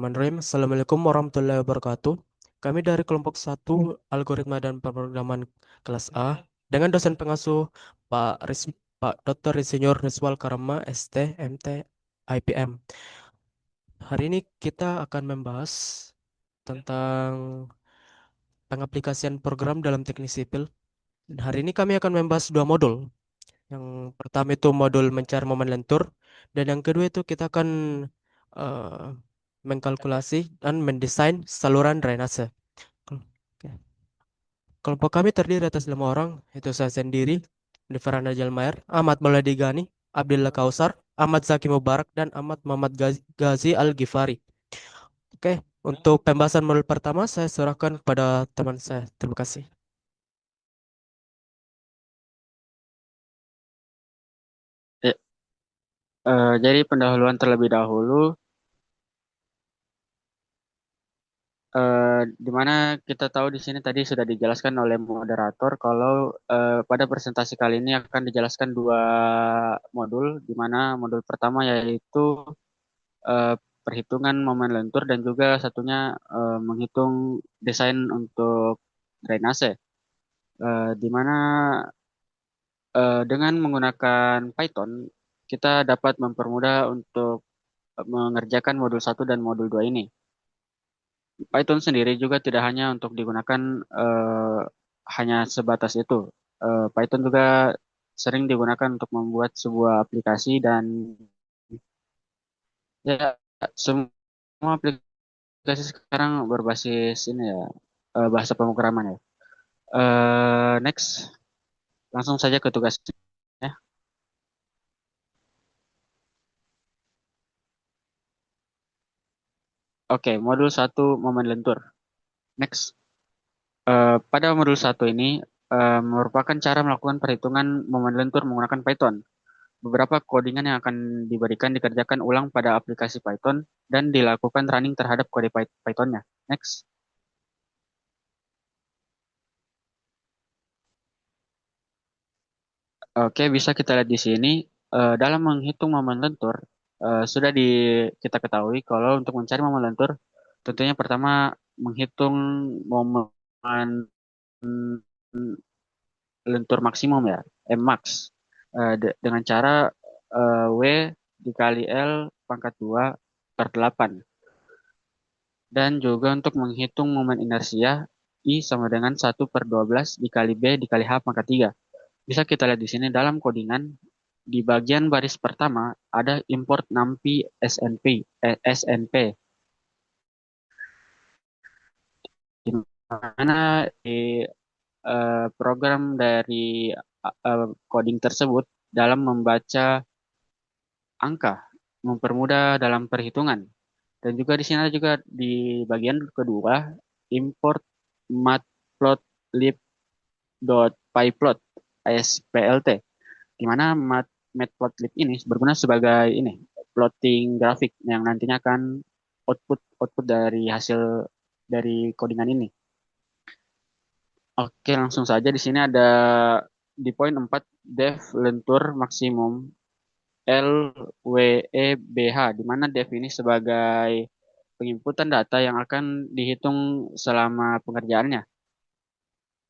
Bismillahirrahmanirrahim. Assalamualaikum warahmatullahi wabarakatuh. Kami dari kelompok satu Algoritma dan Pemrograman kelas A dengan dosen pengasuh Pak Dr. Insinyur Rizwal Karama ST MT IPM. Hari ini kita akan membahas tentang pengaplikasian program dalam teknik sipil. Dan hari ini kami akan membahas dua modul. Yang pertama itu modul mencari momen lentur, dan yang kedua itu kita akan eh, mengkalkulasi dan mendesain saluran drainase. Oke. Kelompok kami terdiri atas 5 orang, yaitu saya sendiri, Farhana Jalmaer, Ahmad Mauladi Gani, Abdullah Kausar, Ahmad Zaki Mubarak, dan Ahmad Muhammad Gazi Al-Ghifari. Oke, untuk pembahasan modul pertama saya serahkan kepada teman saya. Terima kasih. Ya, jadi pendahuluan terlebih dahulu, di mana kita tahu di sini tadi sudah dijelaskan oleh moderator kalau pada presentasi kali ini akan dijelaskan dua modul, di mana modul pertama yaitu eh, perhitungan momen lentur dan juga satunya menghitung desain untuk drainase, di mana dengan menggunakan Python kita dapat mempermudah untuk mengerjakan modul satu dan modul 2 ini. Python sendiri juga tidak hanya untuk digunakan hanya sebatas itu. Python juga sering digunakan untuk membuat sebuah aplikasi dan ya semua aplikasi sekarang berbasis ini ya bahasa pemrograman ya. Next, langsung saja ke tugasnya. Oke, modul satu momen lentur. Next, pada modul satu ini merupakan cara melakukan perhitungan momen lentur menggunakan Python. Beberapa codingan yang akan diberikan dikerjakan ulang pada aplikasi Python dan dilakukan running terhadap kode Python-nya. Next. Oke, bisa kita lihat di sini dalam menghitung momen lentur sudah kita ketahui kalau untuk mencari momen lentur tentunya pertama menghitung momen lentur maksimum ya, Mmax. Dengan cara W dikali L pangkat 2 per 8. Dan juga untuk menghitung momen inersia, I sama dengan 1/12 dikali B dikali H pangkat 3. Bisa kita lihat di sini dalam codingan, di bagian baris pertama ada import NumPy SNP, di mana di program dari coding tersebut dalam membaca angka, mempermudah dalam perhitungan. Dan juga di sini ada juga di bagian kedua, import matplotlib.pyplot ASPLT, di mana matplotlib ini berguna sebagai ini plotting grafik yang nantinya akan output output dari hasil dari codingan ini. Oke, langsung saja di sini ada di poin 4 def lentur maksimum LWEBH, di mana def ini sebagai penginputan data yang akan dihitung selama pengerjaannya.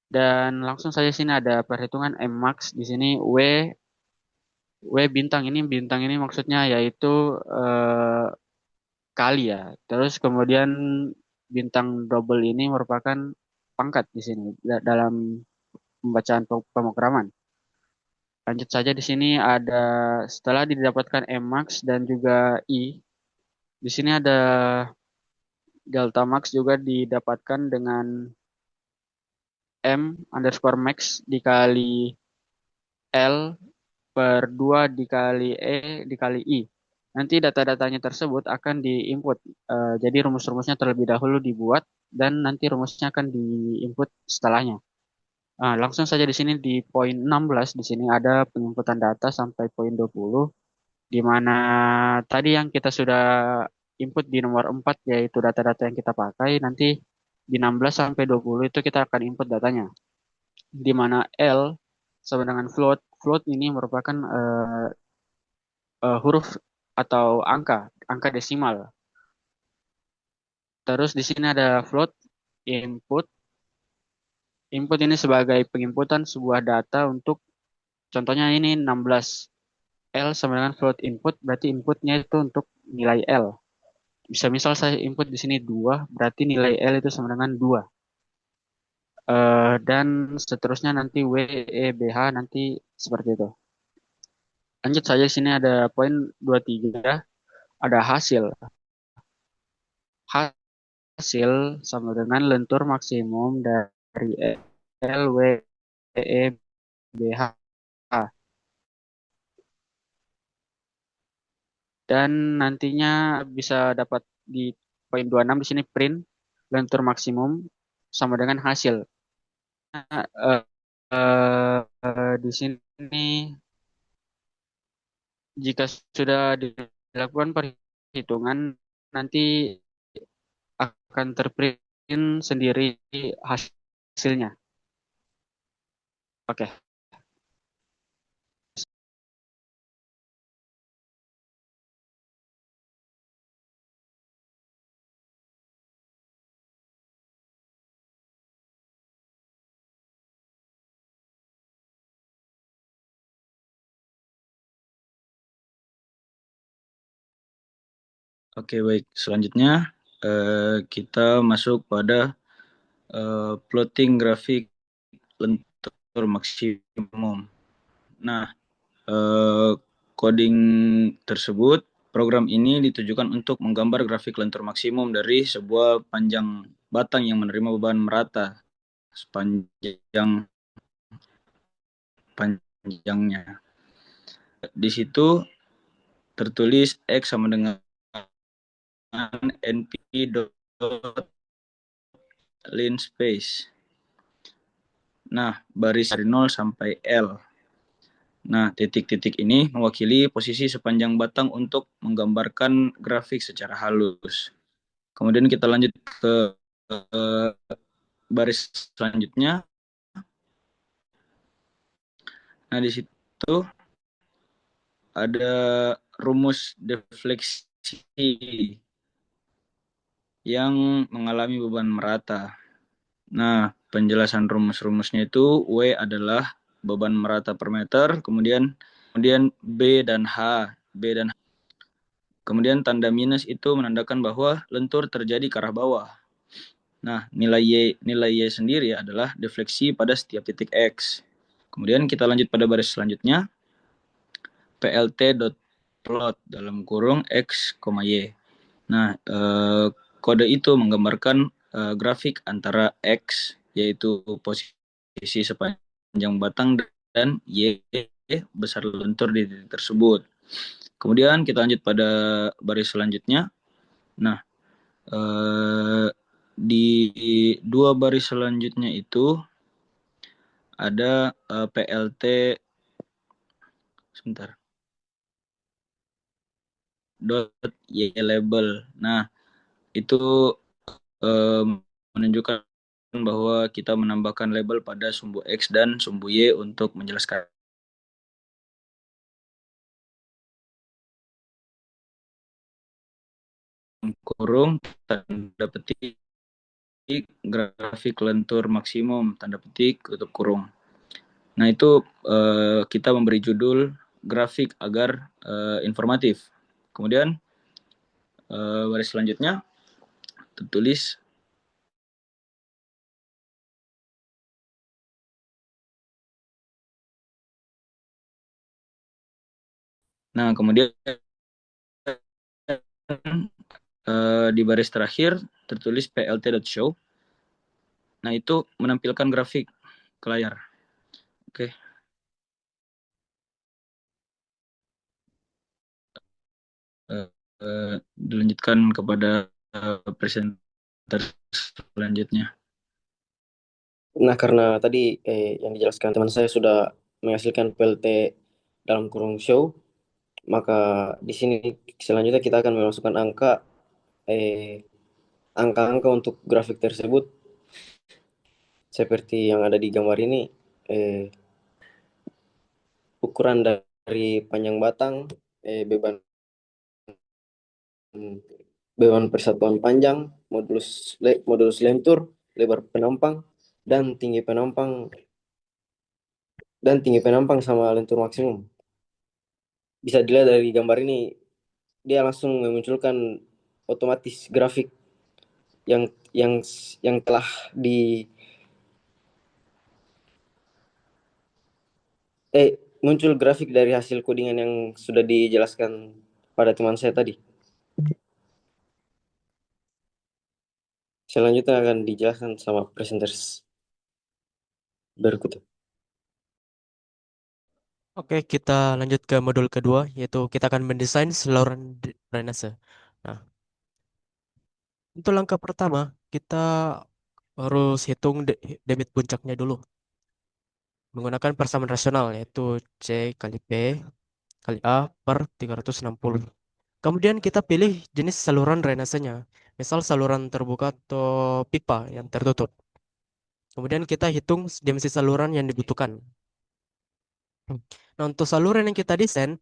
Dan langsung saja sini ada perhitungan Mmax di sini W bintang ini maksudnya yaitu eh, kali ya. Terus kemudian bintang double ini merupakan pangkat di sini dalam pembacaan pemrograman. Lanjut saja di sini ada setelah didapatkan Mmax dan juga I, di sini ada delta max juga didapatkan dengan M underscore max dikali L per 2 dikali E dikali I. Nanti data-datanya tersebut akan diinput. Jadi rumus-rumusnya terlebih dahulu dibuat dan nanti rumusnya akan diinput setelahnya. Langsung saja di sini di poin 16 di sini ada penginputan data sampai poin 20, di mana tadi yang kita sudah input di nomor 4 yaitu data-data yang kita pakai, nanti di 16 sampai 20 itu kita akan input datanya. Di mana L sama dengan float. Float ini merupakan huruf atau angka desimal. Terus di sini ada float input. Input ini sebagai penginputan sebuah data untuk contohnya ini 16 L sama dengan float input, berarti inputnya itu untuk nilai L. Bisa misal saya input di sini 2, berarti nilai L itu sama dengan 2. Dan seterusnya nanti W, E, B, H nanti seperti itu. Lanjut saja sini ada poin 23, ada hasil. Hasil sama dengan lentur maksimum dari L, W, E, B, H. Dan nantinya bisa dapat di poin 26 di sini print lentur maksimum sama dengan hasil. Nah, di sini jika sudah dilakukan perhitungan nanti akan terprint sendiri hasilnya. Oke. Oke, baik. Selanjutnya kita masuk pada plotting grafik lentur maksimum. Nah, coding tersebut, program ini ditujukan untuk menggambar grafik lentur maksimum dari sebuah panjang batang yang menerima beban merata sepanjang panjangnya. Di situ tertulis X sama dengan np dot line space. Nah, baris dari 0 sampai L. Nah, titik-titik ini mewakili posisi sepanjang batang untuk menggambarkan grafik secara halus. Kemudian kita lanjut ke baris selanjutnya. Nah, di situ ada rumus defleksi yang mengalami beban merata. Nah, penjelasan rumus-rumusnya itu W adalah beban merata per meter, kemudian B dan H. Kemudian tanda minus itu menandakan bahwa lentur terjadi ke arah bawah. Nah, nilai Y sendiri adalah defleksi pada setiap titik X. Kemudian kita lanjut pada baris selanjutnya. plt.plot dalam kurung X, Y. Nah, kode itu menggambarkan grafik antara X, yaitu posisi sepanjang batang, dan Y, besar lentur di titik tersebut. Kemudian kita lanjut pada baris selanjutnya. Nah, di dua baris selanjutnya itu ada PLT sebentar dot y label. Nah, itu menunjukkan bahwa kita menambahkan label pada sumbu X dan sumbu Y untuk menjelaskan kurung tanda petik grafik lentur maksimum tanda petik tutup kurung. Nah, itu kita memberi judul grafik agar informatif. Kemudian baris selanjutnya tertulis nah, kemudian di baris terakhir tertulis plt.show. Nah, itu menampilkan grafik ke layar. Oke. Dilanjutkan kepada presenter selanjutnya. Nah, karena tadi yang dijelaskan teman saya sudah menghasilkan PLT dalam kurung show, maka di sini selanjutnya kita akan memasukkan eh, angka-angka untuk grafik tersebut seperti yang ada di gambar ini. Ukuran dari panjang batang, beban beban persatuan panjang, modulus lentur, lebar penampang, dan tinggi penampang sama lentur maksimum. Bisa dilihat dari gambar ini, dia langsung memunculkan otomatis grafik yang yang yang telah di muncul grafik dari hasil codingan yang sudah dijelaskan pada teman saya tadi. Selanjutnya akan dijelaskan sama presenters berikut. Oke, kita lanjut ke modul kedua, yaitu kita akan mendesain saluran drainase. Nah, untuk langkah pertama, kita harus hitung debit puncaknya dulu. Menggunakan persamaan rasional, yaitu C kali P kali A per 360. Kemudian kita pilih jenis saluran drainasenya. Misal saluran terbuka atau pipa yang tertutup. Kemudian kita hitung dimensi saluran yang dibutuhkan. Nah, untuk saluran yang kita desain,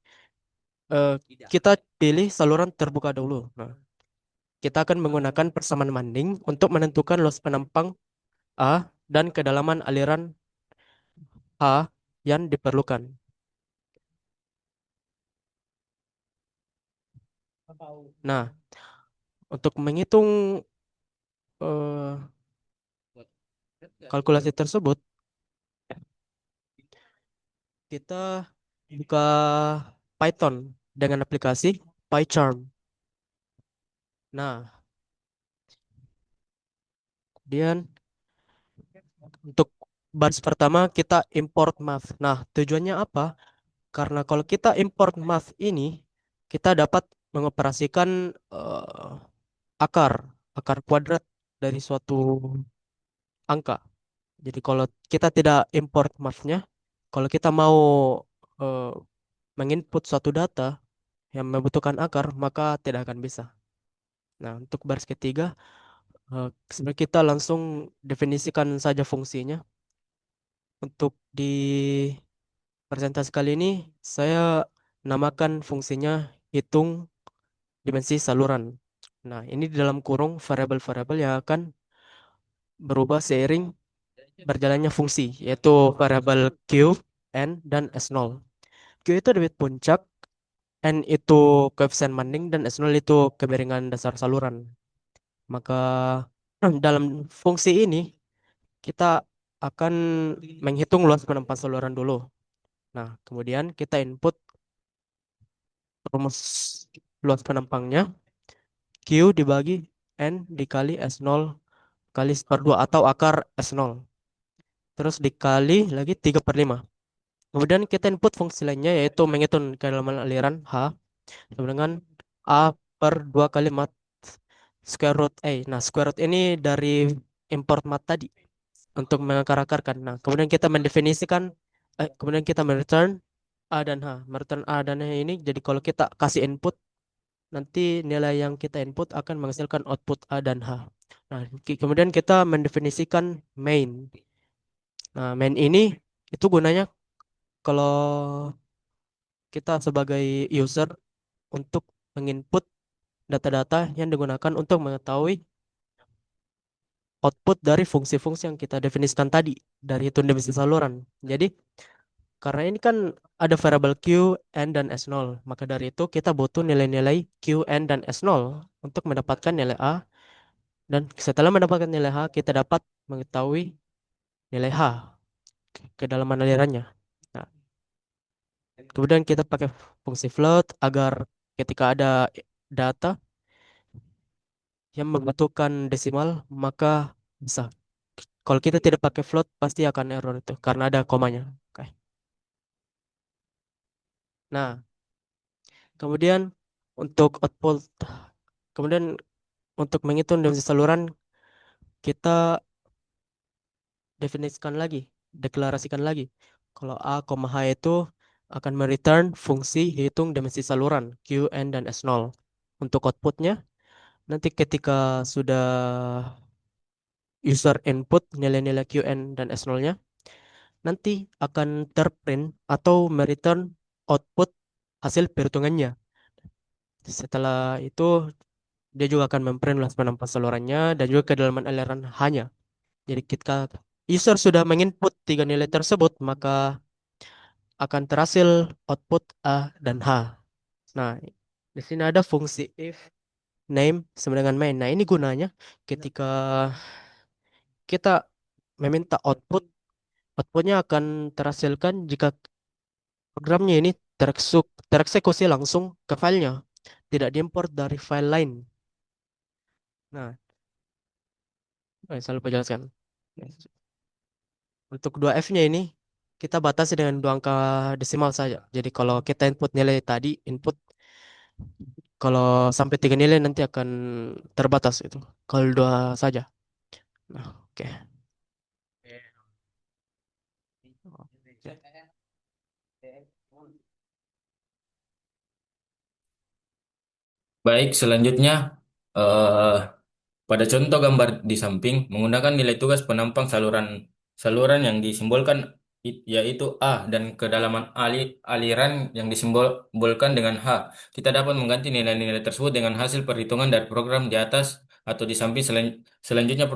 eh, kita pilih saluran terbuka dulu. Nah, kita akan menggunakan persamaan banding untuk menentukan luas penampang A dan kedalaman aliran H yang diperlukan. Nah, untuk menghitung eh, kalkulasi tersebut, kita buka Python dengan aplikasi PyCharm. Nah, kemudian untuk baris pertama kita import math. Nah, tujuannya apa? Karena kalau kita import math ini, kita dapat mengoperasikan akar, akar kuadrat dari suatu angka. Jadi kalau kita tidak import math-nya, kalau kita mau eh, menginput suatu data yang membutuhkan akar, maka tidak akan bisa. Nah, untuk baris ketiga, sebenarnya kita langsung definisikan saja fungsinya. Untuk di presentasi kali ini, saya namakan fungsinya hitung dimensi saluran. Nah, ini di dalam kurung variabel-variabel yang akan berubah seiring berjalannya fungsi, yaitu variabel Q, N, dan S0. Q itu debit puncak, N itu koefisien banding, dan S0 itu kemiringan dasar saluran. Maka dalam fungsi ini, kita akan menghitung luas penampang saluran dulu. Nah, kemudian kita input rumus luas penampangnya, Q dibagi N dikali S0 kali per 2 atau akar S0. Terus dikali lagi 3/5. Kemudian kita input fungsi lainnya yaitu menghitung kedalaman aliran H sama dengan A per 2 kali mat square root A. Nah, square root ini dari import mat tadi untuk mengakar-akarkan. Nah, kemudian kita mereturn A dan H. Mereturn A dan H ini jadi kalau kita kasih input, nanti nilai yang kita input akan menghasilkan output A dan H. Nah, kemudian kita mendefinisikan main. Nah, main ini itu gunanya kalau kita sebagai user untuk menginput data-data yang digunakan untuk mengetahui output dari fungsi-fungsi yang kita definisikan tadi dari hitung dimensi saluran. Jadi, karena ini kan ada variabel Q, N, dan S0, maka dari itu kita butuh nilai-nilai Q, N, dan S0 untuk mendapatkan nilai A. Dan setelah mendapatkan nilai H, kita dapat mengetahui nilai H, kedalaman alirannya. Nah, kemudian kita pakai fungsi float agar ketika ada data yang membutuhkan desimal, maka bisa. Kalau kita tidak pakai float, pasti akan error itu karena ada komanya. Oke. Nah, kemudian untuk output, kemudian untuk menghitung dimensi saluran, kita definisikan lagi, deklarasikan lagi. Kalau A, H itu akan mereturn fungsi hitung dimensi saluran Q, N, dan S0. Untuk outputnya, nanti ketika sudah user input nilai-nilai Q, N, dan S0-nya, nanti akan terprint atau mereturn output hasil perhitungannya. Setelah itu Dia juga akan memprint luas penampak salurannya dan juga kedalaman aliran hanya. Jadi kita user sudah menginput tiga nilai tersebut, maka akan terhasil output A dan H. Nah, di sini ada fungsi if name sama dengan main. Nah, ini gunanya ketika kita meminta outputnya akan terhasilkan jika programnya ini tereksekusi langsung ke filenya, tidak diimport dari file lain. Nah, saya lupa jelaskan. Untuk dua F-nya ini kita batasi dengan dua angka desimal saja. Jadi kalau kita input nilai tadi, kalau sampai tiga nilai nanti akan terbatas itu. Kalau dua saja. Nah, oke. Oke. Baik, selanjutnya eh, pada contoh gambar di samping menggunakan nilai tugas penampang saluran saluran yang disimbolkan yaitu A dan kedalaman aliran yang disimbolkan dengan H. Kita dapat mengganti nilai-nilai tersebut dengan hasil perhitungan dari program di atas atau di samping. Selanjutnya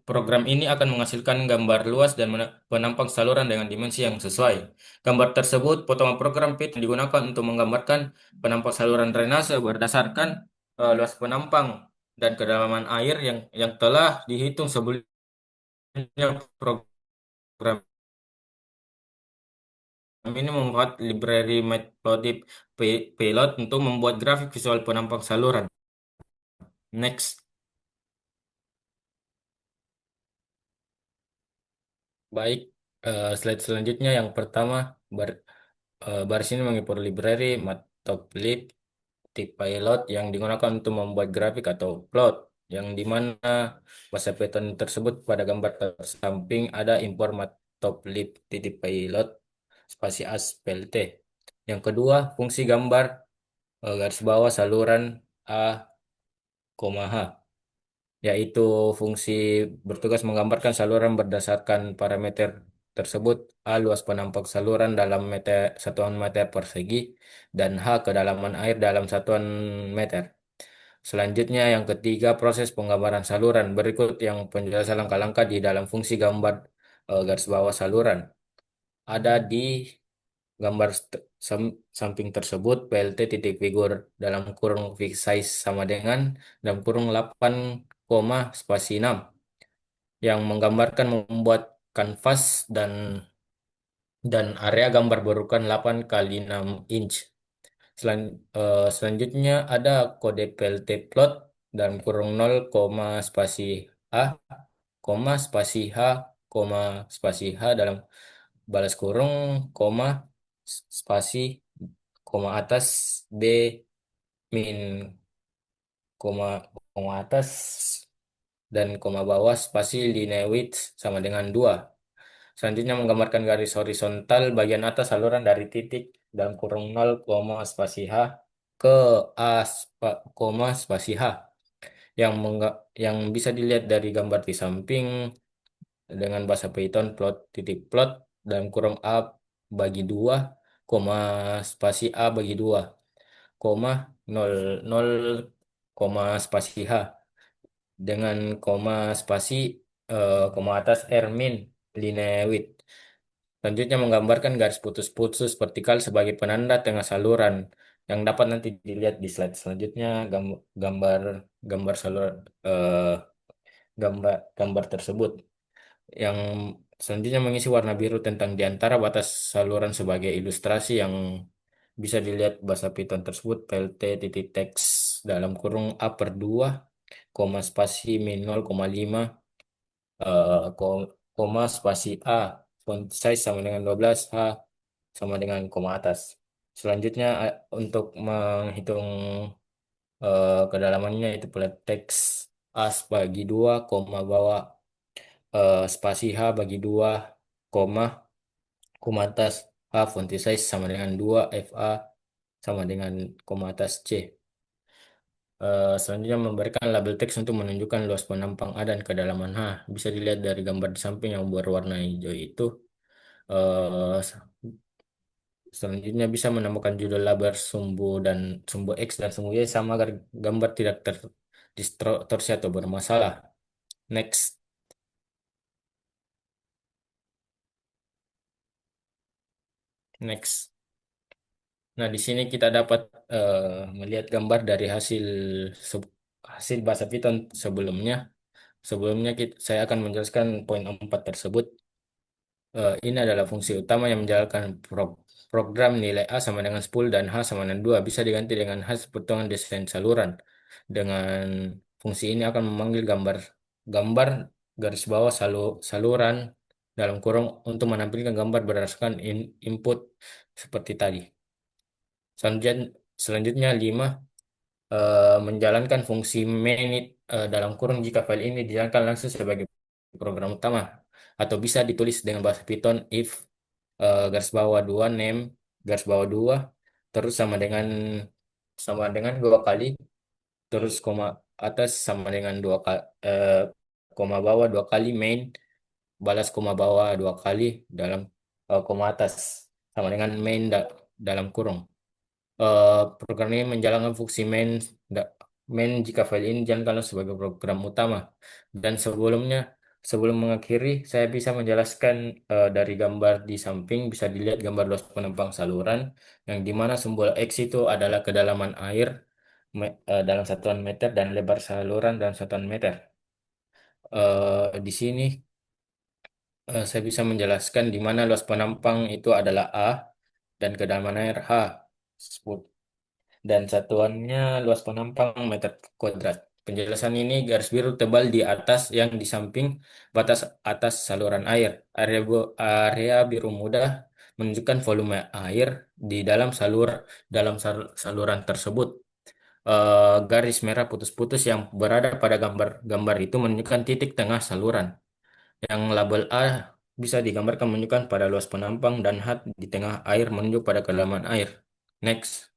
program ini akan menghasilkan gambar luas dan penampang saluran dengan dimensi yang sesuai. Gambar tersebut potongan program PIT yang digunakan untuk menggambarkan penampang saluran drainase berdasarkan luas penampang dan kedalaman air yang telah dihitung sebelumnya. Program ini membuat library Matplotlib Pilot untuk membuat grafik visual penampang saluran. Next. Baik, slide selanjutnya yang pertama baris ini mengimpor library Matplotlib Pilot yang digunakan untuk membuat grafik atau plot, yang dimana bahasa Python tersebut pada gambar tersamping ada import matplotlib pilot spasi ASPLT. Yang kedua, fungsi gambar garis bawah saluran A, H, yaitu fungsi bertugas menggambarkan saluran berdasarkan parameter tersebut: A luas penampak saluran dalam satuan meter persegi, dan H kedalaman air dalam satuan meter. Selanjutnya yang ketiga, proses penggambaran saluran. Berikut yang penjelasan langkah-langkah di dalam fungsi gambar garis bawah saluran. Ada di gambar samping tersebut. PLT titik figur dalam kurung fix size sama dengan dalam kurung 8, spasi 6 yang menggambarkan membuat kanvas dan area gambar berukuran 8 kali 6 inch. Selanjutnya ada kode PLT plot dalam kurung 0, spasi A, spasi H, spasi H dalam balas kurung, spasi, atas B min, koma, atas dan koma bawah spasi linear width sama dengan 2. Selanjutnya menggambarkan garis horizontal bagian atas saluran dari titik dalam kurung 0, spasi H ke A, spasi H yang bisa dilihat dari gambar di samping dengan bahasa Python plot dalam kurung A bagi 2, spasi A bagi 2, 0, 0, spasi H dengan spasi atas R min linear width. Selanjutnya menggambarkan garis putus-putus vertikal sebagai penanda tengah saluran yang dapat nanti dilihat di slide selanjutnya. Gambar gambar saluran gambar tersebut yang selanjutnya mengisi warna biru tentang di antara batas saluran sebagai ilustrasi yang bisa dilihat bahasa Python tersebut. PLT titik teks dalam kurung A per 2, spasi min 0,5, spasi A font size sama dengan 12, H sama dengan koma atas. Selanjutnya untuk menghitung kedalamannya itu flat text A bagi 2, bawah spasi H bagi 2, koma, atas H font size sama dengan 2, FA sama dengan koma atas C. Selanjutnya memberikan label teks untuk menunjukkan luas penampang A dan kedalaman H. Bisa dilihat dari gambar di samping yang berwarna hijau itu. Eh, Selanjutnya bisa menambahkan judul label sumbu X dan sumbu Y sama agar gambar distorsi atau bermasalah. Next. Next. Nah, di sini kita dapat melihat gambar dari hasil bahasa Python sebelumnya. Sebelumnya saya akan menjelaskan poin 4 tersebut. Ini adalah fungsi utama yang menjalankan program nilai A sama dengan 10 dan H sama dengan 2 bisa diganti dengan hasil perhitungan desain saluran. Dengan fungsi ini akan memanggil gambar garis bawah saluran dalam kurung untuk menampilkan gambar berdasarkan input seperti tadi. Selanjutnya, selanjutnya 5 menjalankan fungsi manit dalam kurung jika file ini dijalankan langsung sebagai program utama atau bisa ditulis dengan bahasa Python if garis bawah 2 name garis bawah 2 terus sama dengan 2 kali terus koma atas sama dengan 2 kali koma bawah 2 kali main balas koma bawah 2 kali dalam koma atas sama dengan dalam kurung. Program ini menjalankan fungsi main jika file ini dijalankan sebagai program utama. Dan sebelum mengakhiri, saya bisa menjelaskan dari gambar di samping, bisa dilihat gambar luas penumpang saluran, yang dimana simbol X itu adalah kedalaman air dalam satuan meter dan lebar saluran dalam satuan meter. Di sini saya bisa menjelaskan di mana luas penumpang itu adalah A dan kedalaman air H dan satuannya luas penampang meter kuadrat. Penjelasan ini garis biru tebal di atas yang di samping batas atas saluran air. Area biru muda menunjukkan volume air di saluran tersebut. Garis merah putus-putus yang berada pada gambar itu menunjukkan titik tengah saluran. Yang label A bisa digambarkan menunjukkan pada luas penampang dan H di tengah air menunjuk pada kedalaman air. Next.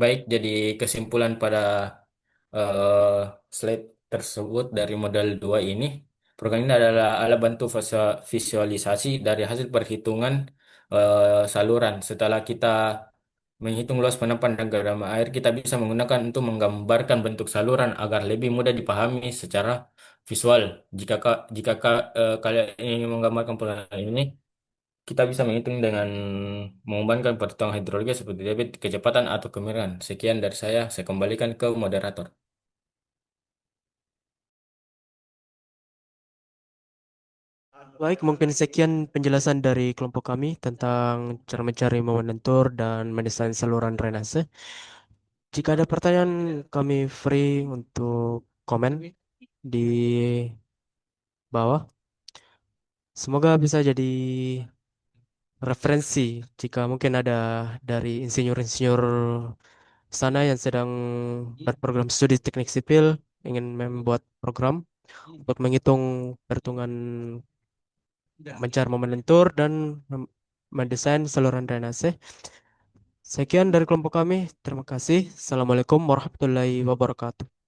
Baik, jadi kesimpulan pada eh, slide tersebut dari model 2 ini, program ini adalah alat bantu visualisasi dari hasil perhitungan saluran. Setelah kita menghitung luas penampang dan kedalaman air, kita bisa menggunakan untuk menggambarkan bentuk saluran agar lebih mudah dipahami secara visual. Jika kalian ingin menggambarkan program ini, kita bisa menghitung dengan mengembangkan perhitungan hidrologis seperti debit, kecepatan, atau kemiringan. Sekian dari saya kembalikan ke moderator. Baik, mungkin sekian penjelasan dari kelompok kami tentang cara mencari momen lentur dan mendesain saluran drainase. Jika ada pertanyaan, kami free untuk komen di bawah. Semoga bisa jadi referensi jika mungkin ada dari insinyur-insinyur sana yang sedang berprogram studi teknik sipil ingin membuat program untuk menghitung perhitungan mencari momen lentur dan mendesain saluran drainase. Sekian dari kelompok kami. Terima kasih. Assalamualaikum warahmatullahi wabarakatuh.